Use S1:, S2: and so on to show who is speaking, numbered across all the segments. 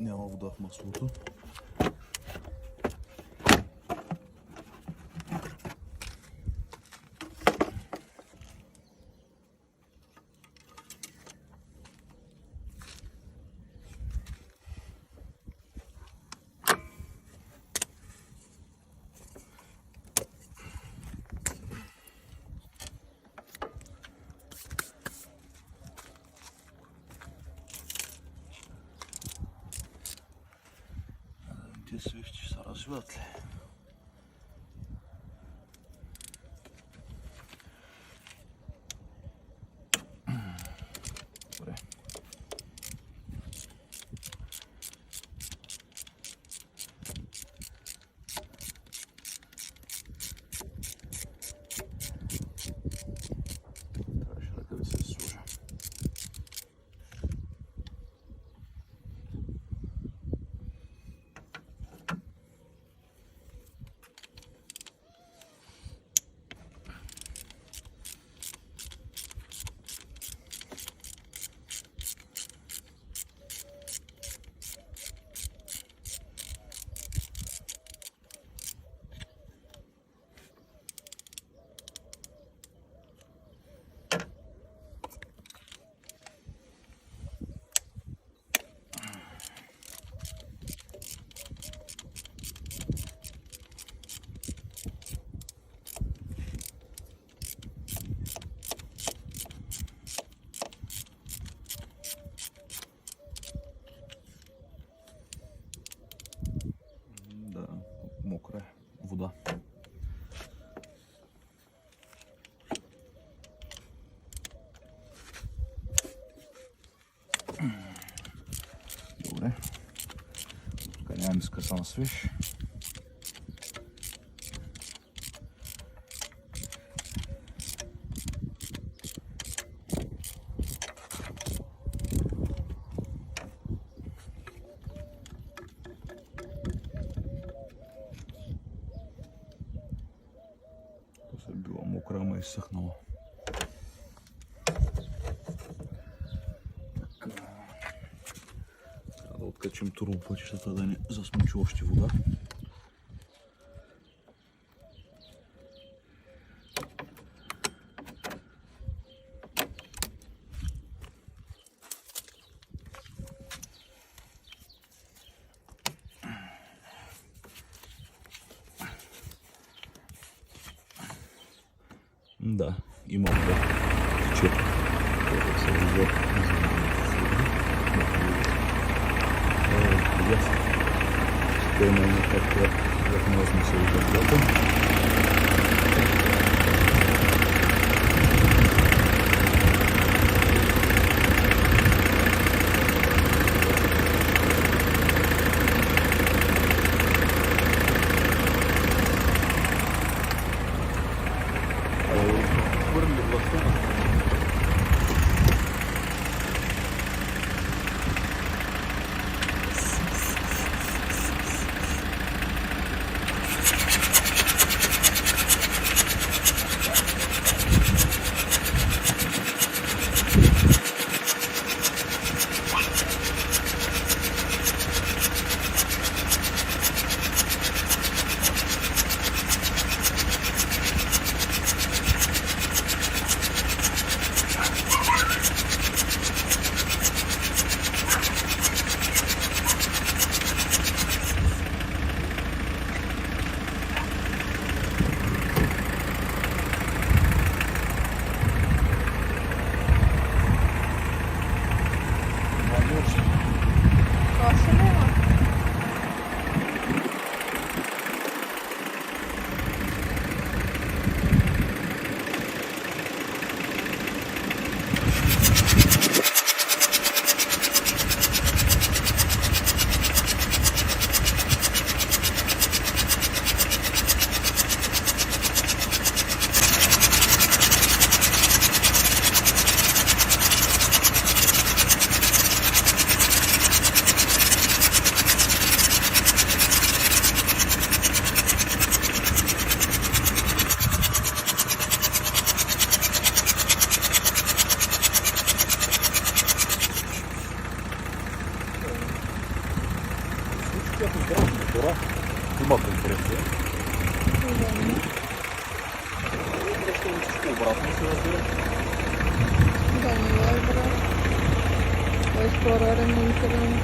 S1: Няма вода в маслото. Тези свещи се развиват ли? Добре. Трябваше ръка да се сложа. Да, мокра е вода. Добре. Тук нямаме скъсан свеж. Се била мокра, ама изсъхнала. Трябва да откачим турбопътищата да не засмучи още вода. Да, има вода. Тече. Това се вижда. Ще има някаква възможност се вижда водата. мотора. Има конкуренция. Ще всичко обратно се разбира.
S2: Да, не е добре. Той е скоро ремонтиран.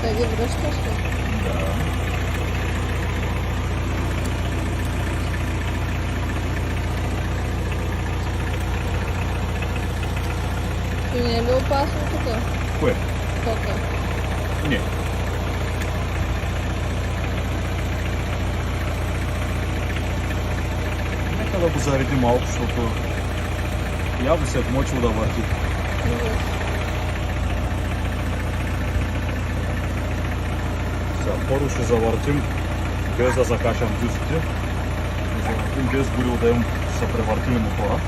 S2: Сега ги връщаш ли?
S1: Да.
S2: И не е ли опасно тук?
S1: Кое?
S2: Тока.
S1: Не. Нека да го зареди малко, защото явно се е вмочил да върти. Сега първо ще завъртим без да закачам дюзите. Ще завъртим без гориво да им се превъртим мотора.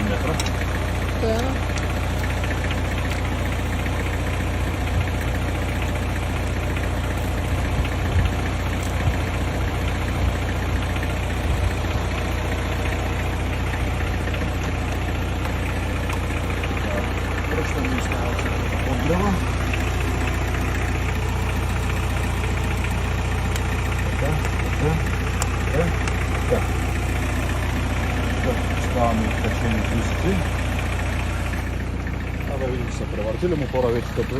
S1: Метра.
S2: Да.
S1: Връщаме и става подгрева. Така. Ставаме изкачени дюзите. Да видим, че са превъртили мотора вече като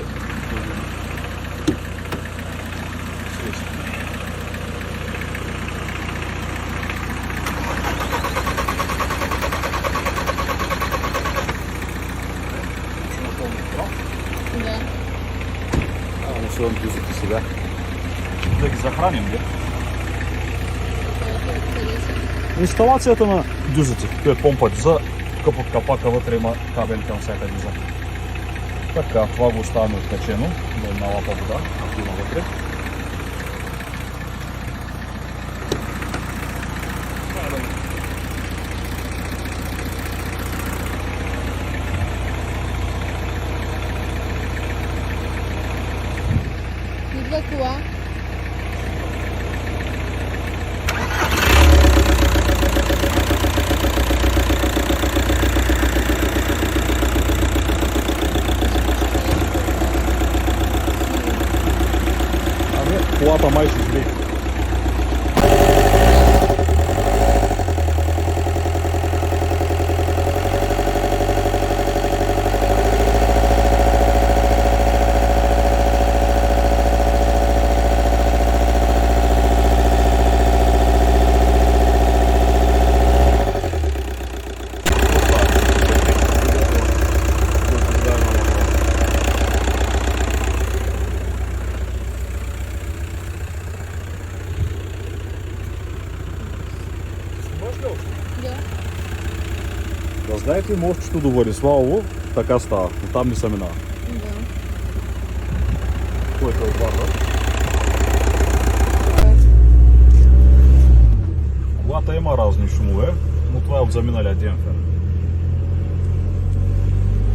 S1: свещи.
S2: Да.
S1: Насувам дюзите сега. Да ги захраним, бе. Инсталацията на дюзите. Това е помпа дюза. Тук под капака вътре има кабели към всяка дюза. Така, това го оставяме откачено, да има лапа вода, ако има вътре.
S2: Идва кола.
S1: Колата май ще излезе.
S2: Да.
S1: Да знаете, мостчето до Владиславово така става, оттам не се минава.
S2: Да.
S1: Който е отварва. Колата има разни шумове, но това е от заминалия демпфер.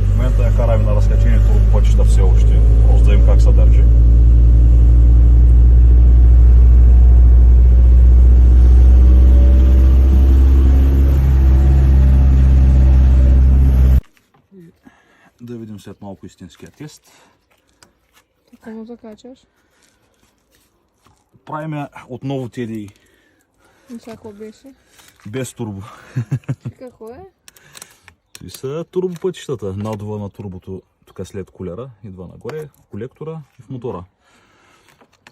S1: В момента я караме на разкачени турбопътища все още, просто да им как се държи. Да видим след малко истинския тест.
S2: Така му закачаш.
S1: Правим отново тези
S2: И всяко беше.
S1: без турбо.
S2: Какво е?
S1: И са турбопътищата. Надува на турбото тук след кулера, идва нагоре, колектора и в мотора.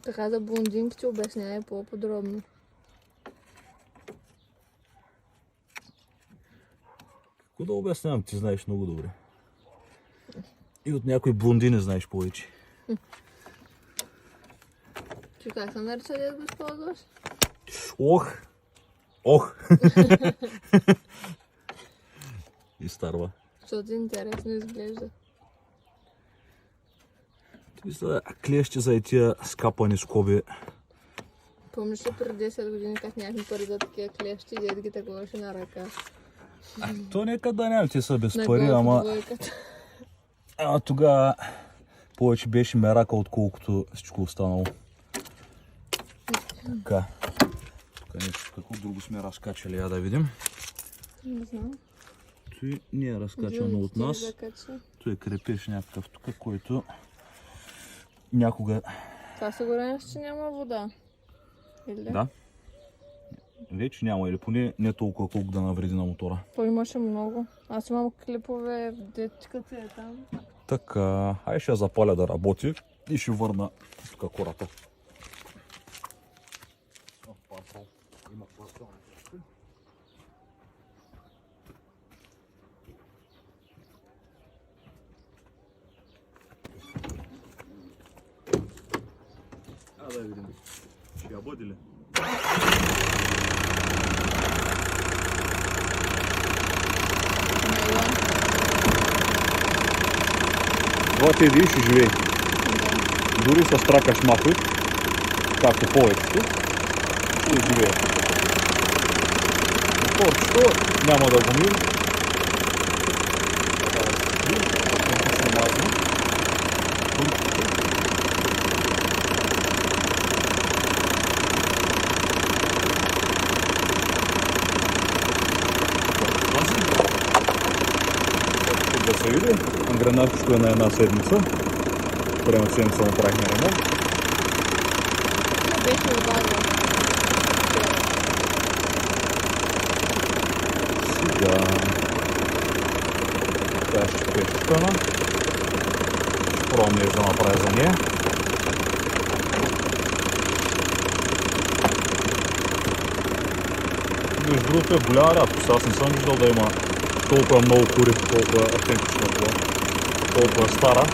S2: Така за блондинките обяснявай по-подробно.
S1: Какво да обяснявам? Ти знаеш много добре. И от някои блондини знаеш повече.
S2: Ти как се нарича, дед го използваш?
S1: Ох! Изтарва.
S2: Защото интересно изглежда.
S1: Това са клещи за тия скапани скоби.
S2: Помниш ли преди 10 години как някакви пари за такива клещи и дед ги таковаше на ръка?
S1: То некъде няма, те са без
S2: На
S1: пари, ама
S2: двойката.
S1: тогава повече беше мерака, отколкото всичко останало. Така. Тук нещо какво друго сме разкачали, я да видим.
S2: Не знам.
S1: Той не е разкачано от нас.
S2: Закачи.
S1: Той е крепеж някакъв тук, който някога...
S2: Това сигурен, че няма вода. Или?
S1: Да. Вече няма, или поне не толкова колко да навреди на мотора.
S2: То имаше много. Аз имам клипове, детчката е там.
S1: Така, ай ще запаля да работи и ще върна тук кората. Има да видим. Ще я бъде ли? Това те видиш и живей. Дори с трака шмахват, както повечето, и живее. Моторчето няма да го мирим. Да се види, ангренажчето е на една седмица. Према седмица направихме ремонт.
S2: Беше ударил.
S1: Сега... Тя ще е шукана. Ще пробвам нещо да направя за нея. Между другото е голяма рядкост. Аз не съм виждал да има толкова много кури, толкова автентична кола. Толкова стара.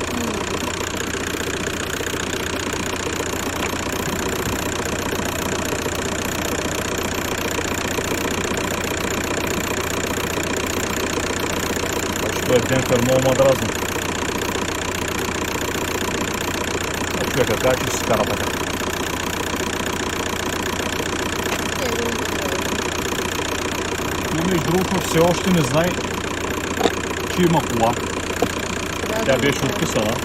S1: Той е демпфер много ма дразни. Човека каза, че си кара така. И между другото все още не знае, че има кола. Тя беше отписана.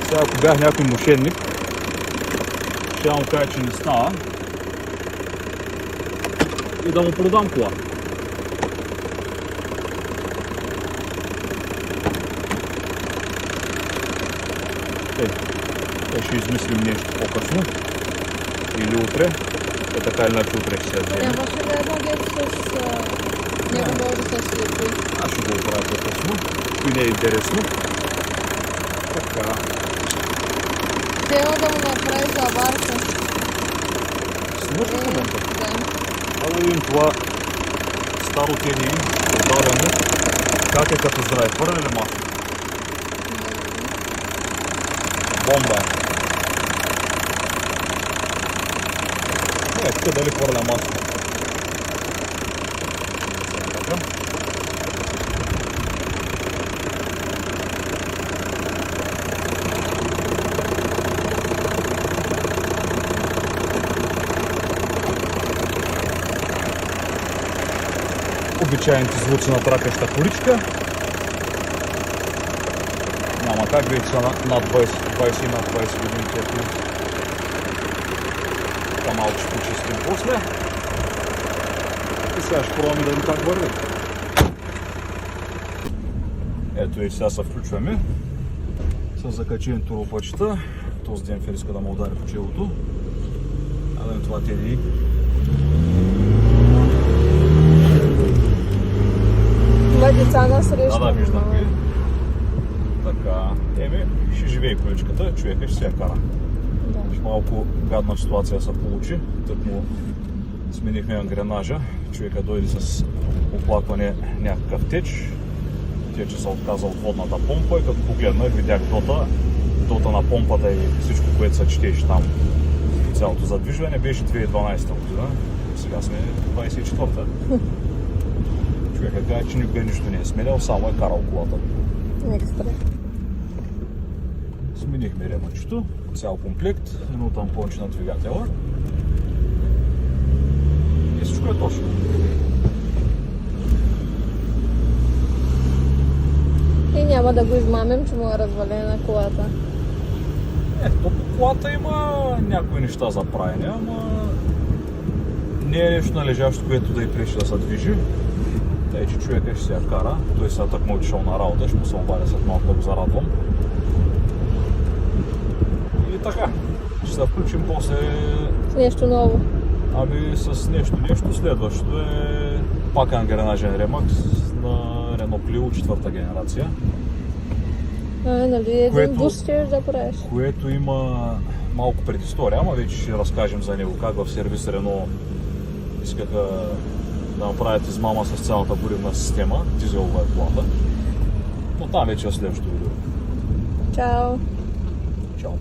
S1: Сега ако бях някой мошенник, ще му кажа, че не става. И да му продам кола. Ще измислим нещо по-късно. Или утре. Така или иначе утре ще се вземе.
S2: Нямаше да едно дето с него може да се слепи.
S1: Аз ще го оправя по-късно. И не е интересно. Така.
S2: Трябва да му направи заварка.
S1: Снимаш ли в момента?
S2: Да.
S1: Да видим това старо TDI, отдадено. Как е като здраве? Хвърля ли масло? Бомба е. Не, тук дали хвърля масло? Обичайните звуци на тракаща количка. Няма как, вече са над 20 и над 20 години тия коли. Така малко ще почистим после. И сега ще пробваме да видим как върви. Ето и сега се включваме. С закачени туропъчета. Този демпфер иска да му удари по челото. А да това TDI.
S2: Има деца на среща.
S1: Да, виждам ги. Така, ще живее количката, човека ще се я кара.
S2: Да.
S1: Малко гадна ситуация се получи, тък му сменихме ангренажа, човека дойде с оплакване някакъв теч тия, че се отказа от водната помпа и като погледнах, видях дота на помпата и всичко, което се четеше там. Цялото задвижване беше 2012 година, сега сме 24-та. Човека каза, че никога нищо не е сменял, само е карал колата.
S2: Нека спре.
S1: Сменихме ремъчето, цял комплект, едно тампонче на двигателя. И всичко е точно.
S2: И няма да го измамим, че му е развалена колата.
S1: То по колата има някои неща за правене, ама не е нещо належащо, което да й пречи да се движи. Тъй, че човека ще се я кара, той сега так му отишъл на работа, ще му се обадя след малко да го зарадвам. И така, ще се включим после...
S2: С нещо ново.
S1: Ами с нещо. Следващото е пак ангренажен ремакс на Renault Clio 4-та генерация.
S2: Нали един
S1: Което-
S2: бус ще да правиш.
S1: Което има малко предистория, ама вече ще разкажем за него как в сервис Renault искаха да направят измама с цялата горивна система, дизелова е колата. Но там вече е следващото видео.
S2: Чао!
S1: Чао!